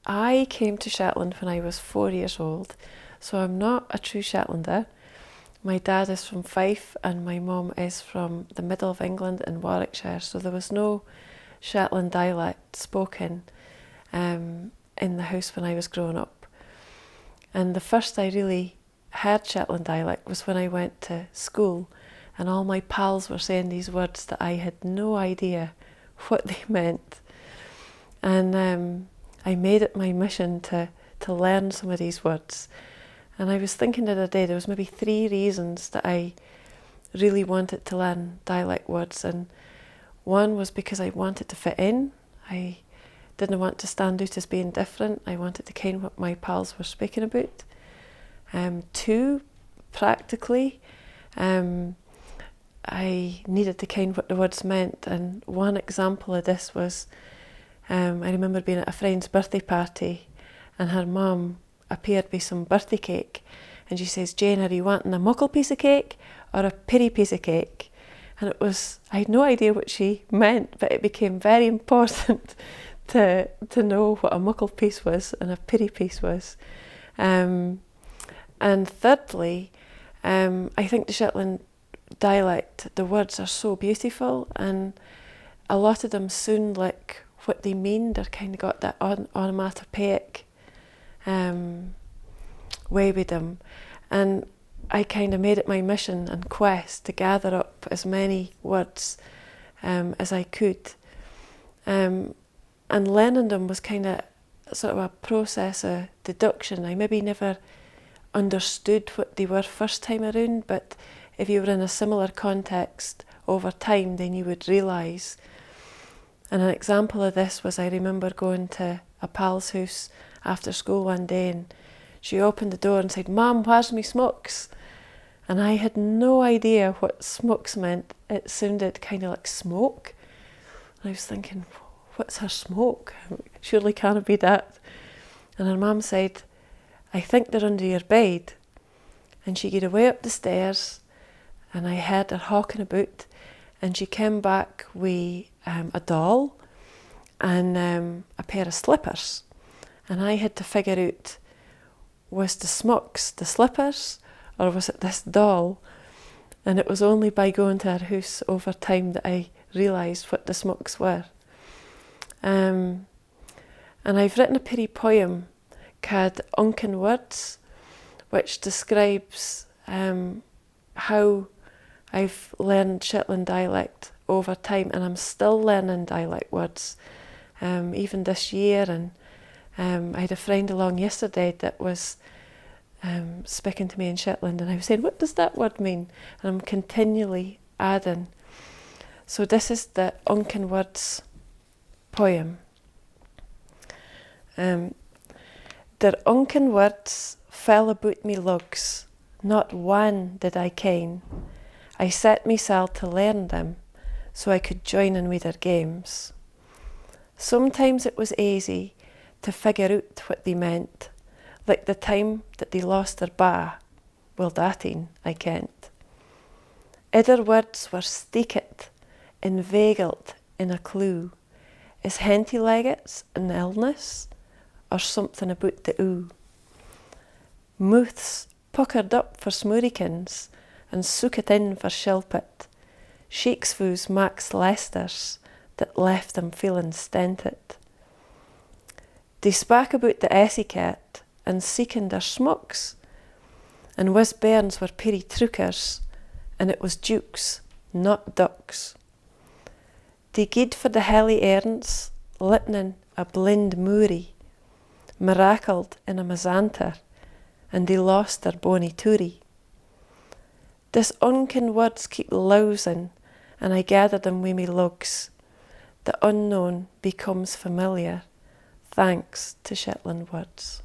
I came to Shetland when I was 4 years old, so I'm not a true Shetlander. My dad is from Fife and my mum is from the middle of England in Warwickshire, so there was no Shetland dialect spoken in the house when I was growing up. And the first I really heard Shetland dialect was when I went to school, and all my pals were saying these words that I had no idea what they meant. And I made it my mission to learn some of these words. And I was thinking the other day, there was maybe 3 reasons that I really wanted to learn dialect words. And one was because I wanted to fit in. I didn't want to stand out as being different. I wanted to ken what my pals were speaking about. 2, practically, I needed to ken what the words meant. And one example of this was, I remember being at a friend's birthday party and her mum appeared with some birthday cake, and she says, "Jane, are you wanting a muckle piece of cake or a pitty piece of cake?" And I had no idea what she meant, but it became very important to know what a muckle piece was and a pitty piece was. And thirdly, I think the Shetland dialect, the words are so beautiful, and a lot of them sound like what they mean. They're kind of got that onomatopoeic way with them. And I kind of made it my mission and quest to gather up as many words as I could. And learning them was kind of sort of a process of deduction. I maybe never understood what they were first time around, but if you were in a similar context over time, then you would realise. And an example of this was, I remember going to a pal's house after school one day, and she opened the door and said, "Mum, where's me smokes?" And I had no idea what smokes meant. It sounded kind of like smoke. And I was thinking, what's her smoke? Surely can't be that. And her mum said, "I think they're under your bed." And she got away up the stairs, and I heard her hawking about, and she came back with a doll and a pair of slippers. And I had to figure out, was the smocks the slippers or was it this doll? And it was only by going to her house over time that I realised what the smocks were. And I've written a pretty poem called Uncan Wirds, which describes how I've learned Shetland dialect over time, and I'm still learning dialect words even this year. And I had a friend along yesterday that was speaking to me in Shetland, and I was saying, "What does that word mean?" And I'm continually adding. So this is the Uncan Wirds poem. Der Uncan Wirds fell about me lugs, not one did I ken. I set mysel to learn them, so I could join in with their games. Sometimes it was easy to figure out what they meant, like the time that they lost their ba. Well, thatin I kent. Other words were steekit, inveigled in a clue. Is henty leggets an illness, or something about the oo? Mouths puckered up for smurikins, and sookit in for shilpit. Shakespeare's Max Leicesters that left them feeling stented. They spak about the essicat and seeking their smocks, and wis bairns were peery trookers, and it was dukes, not ducks. They gied for the helly airns, litnin a blind moorie, miracled in a mazanter, and they lost their bonny toorie. This Uncan Wirds keep lousing, and I gather them wi' me lugs. The unknown becomes familiar, thanks to Shetland words.